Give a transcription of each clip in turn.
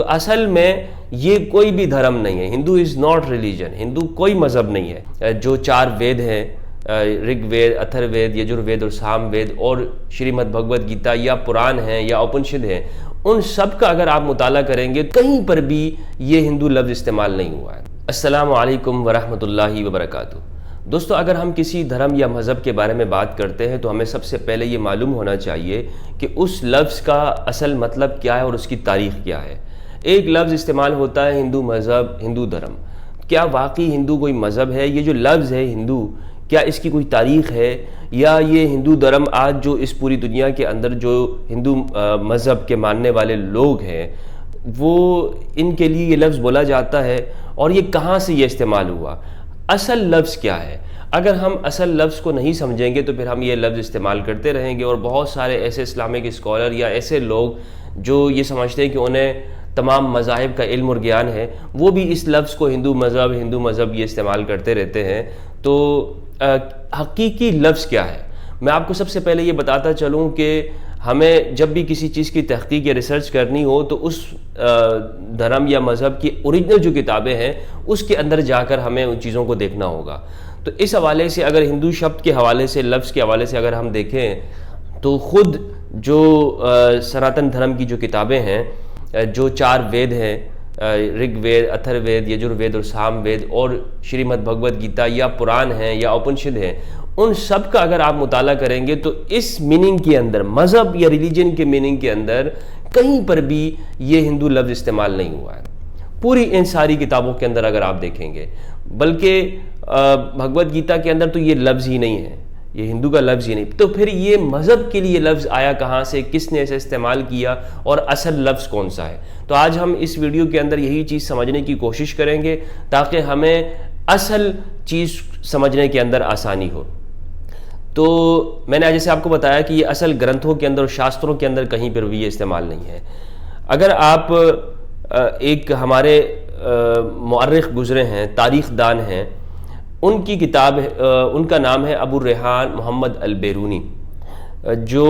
تو اصل میں یہ کوئی بھی دھرم نہیں ہے. ہندو از ناٹ ریلیجن. ہندو کوئی مذہب نہیں ہے. جو 4 وید ہیں، رگ وید، اتھر وید، یجر وید اور سام وید، اور شریمد بھگوت گیتا یا پران ہیں یا اپنشد ہیں، ان سب کا اگر آپ مطالعہ کریں گے کہیں پر بھی یہ ہندو لفظ استعمال نہیں ہوا ہے. السلام علیکم ورحمۃ اللہ وبرکاتہ. دوستو، اگر ہم کسی دھرم یا مذہب کے بارے میں بات کرتے ہیں تو ہمیں سب سے پہلے یہ معلوم ہونا چاہیے کہ اس لفظ کا اصل مطلب کیا ہے اور اس کی تاریخ کیا ہے. ایک لفظ استعمال ہوتا ہے ہندو مذہب، ہندو دھرم. کیا واقعی ہندو کوئی مذہب ہے؟ یہ جو لفظ ہے ہندو، کیا اس کی کوئی تاریخ ہے؟ یا یہ ہندو دھرم آج جو اس پوری دنیا کے اندر جو ہندو مذہب کے ماننے والے لوگ ہیں وہ ان کے لیے یہ لفظ بولا جاتا ہے؟ اور یہ کہاں سے یہ استعمال ہوا؟ اصل لفظ کیا ہے؟ اگر ہم اصل لفظ کو نہیں سمجھیں گے تو پھر ہم یہ لفظ استعمال کرتے رہیں گے، اور بہت سارے ایسے اسلامک اسکالر یا ایسے لوگ جو یہ سمجھتے ہیں کہ انہیں تمام مذاہب کا علم اور گیان ہے، وہ بھی اس لفظ کو ہندو مذہب یہ استعمال کرتے رہتے ہیں. تو حقیقی لفظ کیا ہے؟ میں آپ کو سب سے پہلے یہ بتاتا چلوں کہ ہمیں جب بھی کسی چیز کی تحقیق یا ریسرچ کرنی ہو تو اس دھرم یا مذہب کی اوریجنل جو کتابیں ہیں اس کے اندر جا کر ہمیں ان چیزوں کو دیکھنا ہوگا. تو اس حوالے سے اگر ہندو شبد کے حوالے سے، لفظ کے حوالے سے اگر ہم دیکھیں تو خود جو سناتن دھرم کی جو کتابیں ہیں، جو 4 وید ہیں، رگ وید، اتھر وید، یجر وید اور سام وید، اور شریمد بھگوت گیتا یا پران ہیں یا اپنشد ہیں، ان سب کا اگر آپ مطالعہ کریں گے تو اس میننگ کے اندر، مذہب یا ریلیجن کے میننگ کے اندر کہیں پر بھی یہ ہندو لفظ استعمال نہیں ہوا ہے. پوری ان ساری کتابوں کے اندر اگر آپ دیکھیں گے، بلکہ بھگوت گیتا کے اندر تو یہ لفظ ہی نہیں ہے، یہ ہندو کا لفظ ہی نہیں. تو پھر یہ مذہب کے لیے لفظ آیا کہاں سے؟ کس نے اسے استعمال کیا؟ اور اصل لفظ کون سا ہے؟ تو آج ہم اس ویڈیو کے اندر یہی چیز سمجھنے کی کوشش کریں گے تاکہ ہمیں اصل چیز سمجھنے کے اندر آسانی ہو. تو میں نے جیسے آپ کو بتایا کہ یہ اصل گرنتھوں کے اندر اور شاستروں کے اندر کہیں پر بھی یہ استعمال نہیں ہے. اگر آپ ایک ہمارے مورخ گزرے ہیں، تاریخ دان ہیں، ان کی کتاب، ان کا نام ہے ابو الریحان محمد البیرونی، جو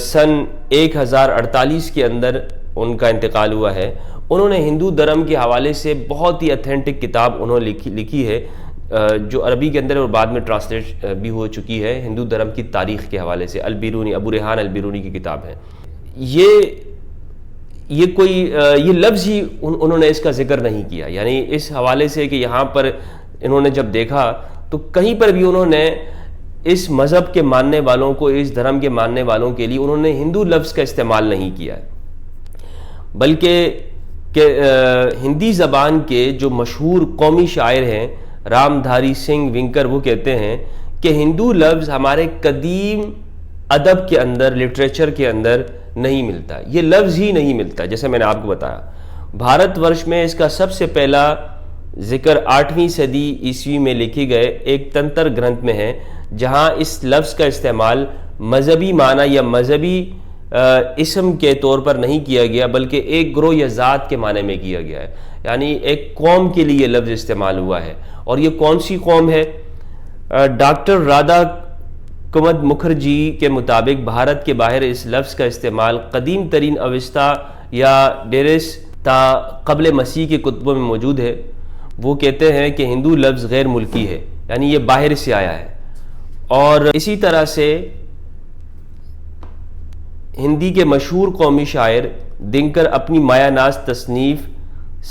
سن 1048 کے اندر ان کا انتقال ہوا ہے. انہوں نے ہندو دھرم کے حوالے سے بہت ہی اتھینٹک کتاب انہوں نے لکھی ہے، جو عربی کے اندر اور بعد میں ٹرانسلیٹ بھی ہو چکی ہے ہندو دھرم کی تاریخ کے حوالے سے. البیرونی، ابو ریحان البیرونی کی کتاب ہے. یہ لفظ ہی انہوں نے اس کا ذکر نہیں کیا، یعنی اس حوالے سے کہ یہاں پر انہوں نے جب دیکھا تو کہیں پر بھی انہوں نے اس مذہب کے ماننے والوں کو، اس دھرم کے ماننے والوں کے لیے انہوں نے ہندو لفظ کا استعمال نہیں کیا ہے. بلکہ کہ ہندی زبان کے جو مشہور قومی شاعر ہیں رام دھاری سنگھ ونکر، وہ کہتے ہیں کہ ہندو لفظ ہمارے قدیم ادب کے اندر، لٹریچر کے اندر نہیں ملتا، یہ لفظ ہی نہیں ملتا. جیسے میں نے آپ کو بتایا، بھارت ورش میں اس کا سب سے پہلا ذکر 8ویں صدی عیسوی میں لکھی گئے ایک تنتر گرنتھ میں ہے، جہاں اس لفظ کا استعمال مذہبی معنی یا مذہبی اسم کے طور پر نہیں کیا گیا، بلکہ ایک گروہ یا ذات کے معنی میں کیا گیا ہے. یعنی ایک قوم کے لیے یہ لفظ استعمال ہوا ہے. اور یہ کون سی قوم ہے؟ ڈاکٹر رادھا کمد مکھرجی کے مطابق بھارت کے باہر اس لفظ کا استعمال قدیم ترین اوستا یا ڈیرس تا قبل مسیح کے کتبوں میں موجود ہے. وہ کہتے ہیں کہ ہندو لفظ غیر ملکی ہے، یعنی یہ باہر سے آیا ہے. اور اسی طرح سے ہندی کے مشہور قومی شاعر دنکر اپنی مایا ناز تصنیف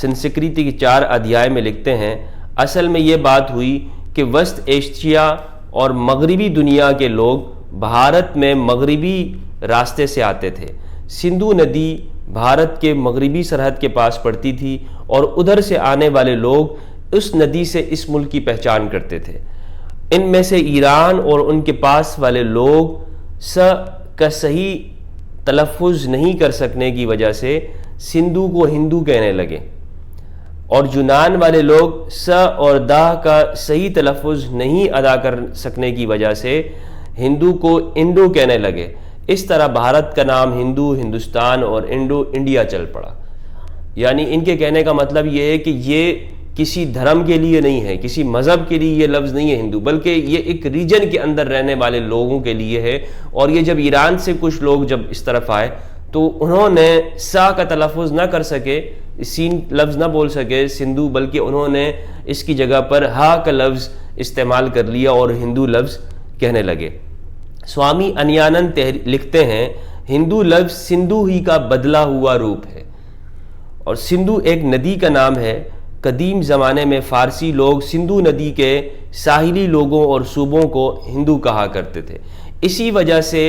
سنسکرتی کے 4 ادھیائے میں لکھتے ہیں، اصل میں یہ بات ہوئی کہ وسط ایشیا اور مغربی دنیا کے لوگ بھارت میں مغربی راستے سے آتے تھے. سندھو ندی بھارت کے مغربی سرحد کے پاس پڑتی تھی اور ادھر سے آنے والے لوگ اس ندی سے اس ملک کی پہچان کرتے تھے. ان میں سے ایران اور ان کے پاس والے لوگ س کا صحیح تلفظ نہیں کر سکنے کی وجہ سے سندھو کو ہندو کہنے لگے، اور یونان والے لوگ س اور دا کا صحیح تلفظ نہیں ادا کر سکنے کی وجہ سے ہندو کو انڈو کہنے لگے. اس طرح بھارت کا نام ہندو، ہندوستان اور انڈو انڈیا چل پڑا. یعنی ان کے کہنے کا مطلب یہ ہے کہ یہ کسی دھرم کے لیے نہیں ہے، کسی مذہب کے لیے یہ لفظ نہیں ہے ہندو، بلکہ یہ ایک ریجن کے اندر رہنے والے لوگوں کے لیے ہے. اور یہ جب ایران سے کچھ لوگ جب اس طرف آئے تو انہوں نے سا کا تلفظ نہ کر سکے، سین لفظ نہ بول سکے سندھو، بلکہ انہوں نے اس کی جگہ پر ہا کا لفظ استعمال کر لیا اور ہندو لفظ کہنے لگے۔ سوامی انیانند لکھتے ہیں ہندو لفظ سندھو ہی کا بدلا ہوا روپ ہے، اور سندھو ایک ندی کا نام ہے۔ قدیم زمانے میں فارسی لوگ سندھو ندی کے ساحلی لوگوں اور صوبوں کو ہندو کہا کرتے تھے۔ اسی وجہ سے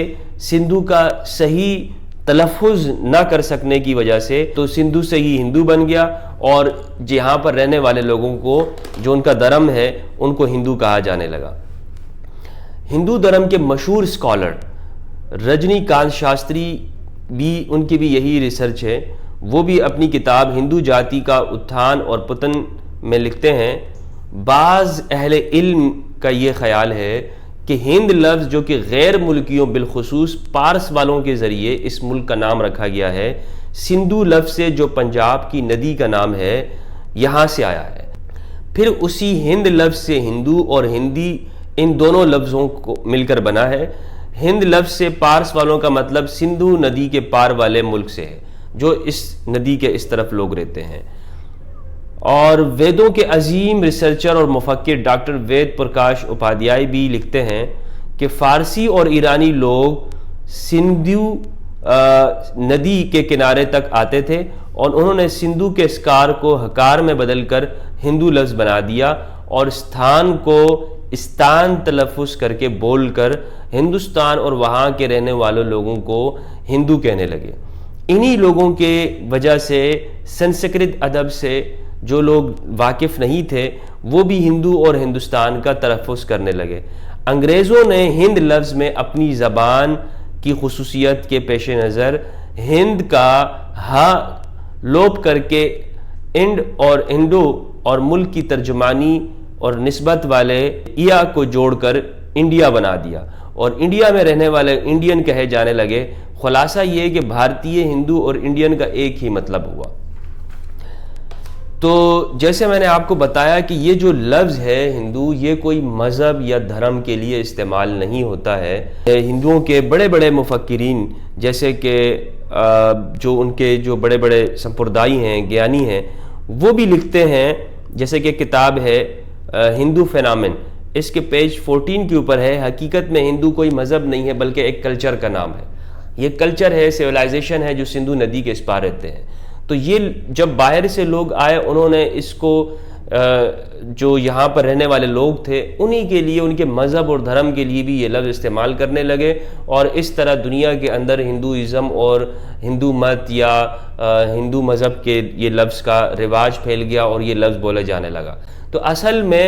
سندھو کا صحیح تلفظ نہ کر سکنے کی وجہ سے تو سندھو سے ہی ہندو بن گیا، اور جہاں پر رہنے والے لوگوں کو جو ان کا دھرم ہے ان کو ہندو کہا جانے لگا۔ ہندو دھرم کے مشہور اسکالر رجنی کانت شاستری بھی، ان کی بھی یہی ریسرچ ہے، وہ بھی اپنی کتاب ہندو جاتی کا اتھان اور پتن میں لکھتے ہیں بعض اہل علم کا یہ خیال ہے کہ ہند لفظ جو کہ غیر ملکیوں بالخصوص پارس والوں کے ذریعے اس ملک کا نام رکھا گیا ہے، سندھو لفظ سے جو پنجاب کی ندی کا نام ہے یہاں سے آیا ہے۔ پھر اسی ہند لفظ سے ہندو اور ہندی ان دونوں لفظوں کو مل کر بنا ہے۔ ہند لفظ سے پارس والوں کا مطلب سندھو ندی کے پار والے ملک سے ہے، جو اس ندی کے اس طرف لوگ رہتے ہیں۔ اور ویدوں کے عظیم ریسرچر اور مفکر ڈاکٹر وید پرکاش اپادھیائے بھی لکھتے ہیں کہ فارسی اور ایرانی لوگ سندھو ندی کے کنارے تک آتے تھے، اور انہوں نے سندھو کے اسکار کو ہکار میں بدل کر ہندو لفظ بنا دیا، اور استھان کو استان تلفظ کر کے بول کر ہندوستان اور وہاں کے رہنے والے لوگوں کو ہندو کہنے لگے۔ انہی لوگوں کے وجہ سے سنسکرت ادب سے جو لوگ واقف نہیں تھے وہ بھی ہندو اور ہندوستان کا تلفظ کرنے لگے۔ انگریزوں نے ہند لفظ میں اپنی زبان کی خصوصیت کے پیش نظر ہند کا ہا لوپ کر کے انڈ اور انڈو اور ملک کی ترجمانی اور نسبت والے ایا کو جوڑ کر انڈیا بنا دیا، اور انڈیا میں رہنے والے انڈین کہے جانے لگے۔ خلاصہ یہ کہ بھارتیہ ہندو اور انڈین کا ایک ہی مطلب ہوا۔ تو جیسے میں نے آپ کو بتایا کہ یہ جو لفظ ہے ہندو، یہ کوئی مذہب یا دھرم کے لیے استعمال نہیں ہوتا ہے۔ ہندوؤں کے بڑے بڑے مفکرین جیسے کہ جو ان کے جو بڑے بڑے سمپردائی ہیں، گیانی ہیں، وہ بھی لکھتے ہیں، جیسے کہ کتاب ہے ہندو فینامن، اس کے پیج 14 کے اوپر ہے، حقیقت میں ہندو کوئی مذہب نہیں ہے بلکہ ایک کلچر کا نام ہے۔ یہ کلچر ہے، سیولائزیشن ہے جو سندھو ندی کے اس پار رہتے ہیں۔ تو یہ جب باہر سے لوگ آئے، انہوں نے اس کو جو یہاں پر رہنے والے لوگ تھے انہی کے لیے، ان کے مذہب اور دھرم کے لیے بھی یہ لفظ استعمال کرنے لگے، اور اس طرح دنیا کے اندر ہندوازم اور ہندو مت یا ہندو مذہب کے یہ لفظ کا رواج پھیل گیا اور یہ لفظ بولے جانے لگا۔ تو اصل میں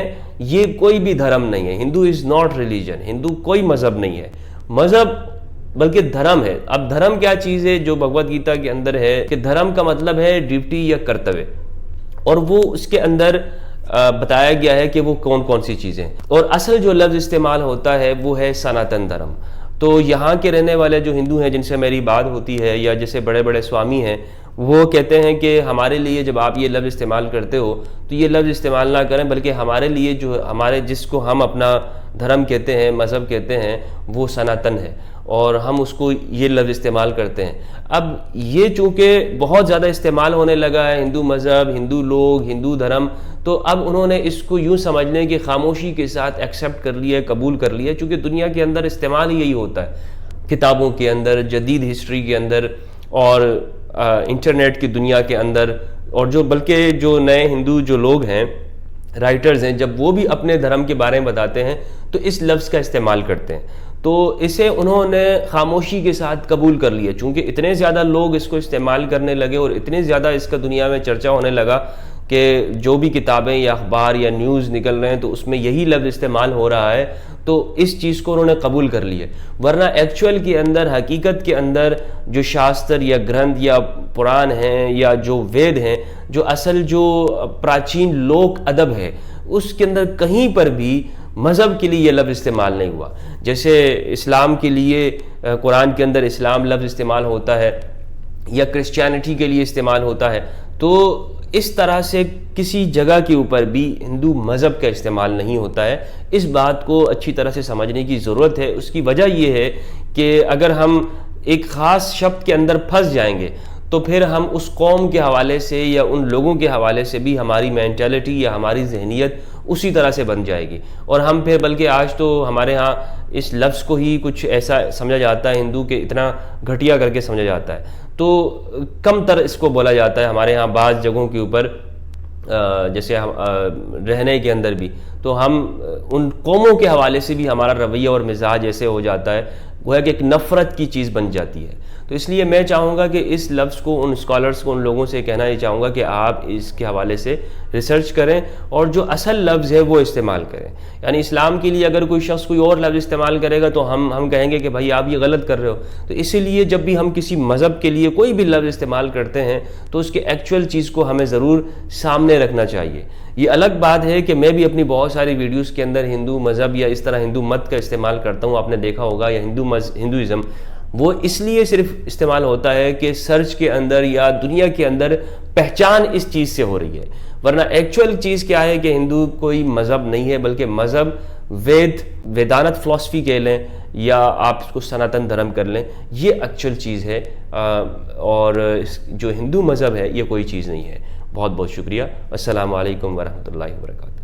یہ کوئی بھی دھرم نہیں ہے، ہندو از ناٹ ریلیجن، ہندو کوئی مذہب نہیں ہے، مذہب بلکہ دھرم ہے۔ اب دھرم کیا چیز ہے جو بھگوت گیتا کے اندر ہے کہ دھرم کا مطلب ہے ڈیوٹی یا کرتویہ، اور وہ اس کے اندر بتایا گیا ہے کہ وہ کون کون سی چیزیں، اور اصل جو لفظ استعمال ہوتا ہے وہ ہے سناتن دھرم۔ تو یہاں کے رہنے والے جو ہندو ہیں جن سے میری بات ہوتی ہے، یا جیسے بڑے بڑے سوامی ہیں، وہ کہتے ہیں کہ ہمارے لیے جب آپ یہ لفظ استعمال کرتے ہو تو یہ لفظ استعمال نہ کریں، بلکہ ہمارے لیے جو ہمارے جس کو ہم اپنا دھرم کہتے ہیں، مذہب کہتے ہیں، وہ سناتن ہے، اور ہم اس کو یہ لفظ استعمال کرتے ہیں۔ اب یہ چونکہ بہت زیادہ استعمال ہونے لگا ہے، ہندو مذہب، ہندو لوگ، ہندو دھرم، تو اب انہوں نے اس کو یوں سمجھ لیں کہ خاموشی کے ساتھ ایکسیپٹ کر لیا، قبول کر لیا، چونکہ دنیا کے اندر استعمال یہی ہوتا ہے، کتابوں کے اندر، جدید ہسٹری کے اندر، اور انٹرنیٹ کی دنیا کے اندر، اور جو بلکہ جو نئے ہندو جو لوگ ہیں، رائٹرز ہیں، جب وہ بھی اپنے دھرم کے بارے میں بتاتے ہیں تو اس لفظ کا استعمال کرتے ہیں۔ تو اسے انہوں نے خاموشی کے ساتھ قبول کر لیا، چونکہ اتنے زیادہ لوگ اس کو استعمال کرنے لگے اور اتنے زیادہ اس کا دنیا میں چرچا ہونے لگا کہ جو بھی کتابیں یا اخبار یا نیوز نکل رہے ہیں تو اس میں یہی لفظ استعمال ہو رہا ہے، تو اس چیز کو انہوں نے قبول کر لیا۔ ورنہ ایکچوئل کے اندر، حقیقت کے اندر جو شاستر یا گرنتھ یا پران ہیں یا جو وید ہیں، جو اصل جو پراچین لوک ادب ہے، اس کے اندر کہیں پر بھی مذہب کے لیے یہ لفظ استعمال نہیں ہوا۔ جیسے اسلام کے لیے قرآن کے اندر اسلام لفظ استعمال ہوتا ہے، یا کرسچینٹی کے لیے استعمال ہوتا ہے، تو اس طرح سے کسی جگہ کے اوپر بھی ہندو مذہب کا استعمال نہیں ہوتا ہے۔ اس بات کو اچھی طرح سے سمجھنے کی ضرورت ہے۔ اس کی وجہ یہ ہے کہ اگر ہم ایک خاص شبد کے اندر پھنس جائیں گے تو پھر ہم اس قوم کے حوالے سے یا ان لوگوں کے حوالے سے بھی ہماری مینٹیلٹی یا ہماری ذہنیت اسی طرح سے بن جائے گی، اور ہم پھر بلکہ آج تو ہمارے ہاں اس لفظ کو ہی کچھ ایسا سمجھا جاتا ہے ہندو کہ اتنا گھٹیا کر کے سمجھا جاتا ہے، تو کم تر اس کو بولا جاتا ہے ہمارے ہاں بعض جگہوں کے اوپر، جیسے رہنے کے اندر بھی، تو ہم ان قوموں کے حوالے سے بھی ہمارا رویہ اور مزاج ایسے ہو جاتا ہے، گویا کہ ایک نفرت کی چیز بن جاتی ہے۔ تو اس لیے میں چاہوں گا کہ اس لفظ کو ان اسکالرس کو، ان لوگوں سے کہنا یہ چاہوں گا کہ آپ اس کے حوالے سے ریسرچ کریں اور جو اصل لفظ ہے وہ استعمال کریں۔ یعنی اسلام کے لیے اگر کوئی شخص کوئی اور لفظ استعمال کرے گا تو ہم کہیں گے کہ بھائی آپ یہ غلط کر رہے ہو۔ تو اسی لیے جب بھی ہم کسی مذہب کے لیے کوئی بھی لفظ استعمال کرتے ہیں تو اس کے ایکچوئل چیز کو ہمیں ضرور سامنے رکھنا چاہیے۔ یہ الگ بات ہے کہ میں بھی اپنی بہت ساری ویڈیوز کے اندر ہندو مذہب یا اس طرح ہندو مت کا استعمال کرتا ہوں، آپ نے دیکھا ہوگا، یا ہندوازم، وہ اس لیے صرف استعمال ہوتا ہے کہ سرچ کے اندر یا دنیا کے اندر پہچان اس چیز سے ہو رہی ہے، ورنہ ایکچوئل چیز کیا ہے کہ ہندو کوئی مذہب نہیں ہے، بلکہ مذہب ویدانت فلسفی کہہ لیں یا آپ اس کو سناتن دھرم کر لیں، یہ ایکچوئل چیز ہے، اور جو ہندو مذہب ہے یہ کوئی چیز نہیں ہے۔ بہت بہت شکریہ۔ السلام علیکم ورحمۃ اللہ وبرکاتہ۔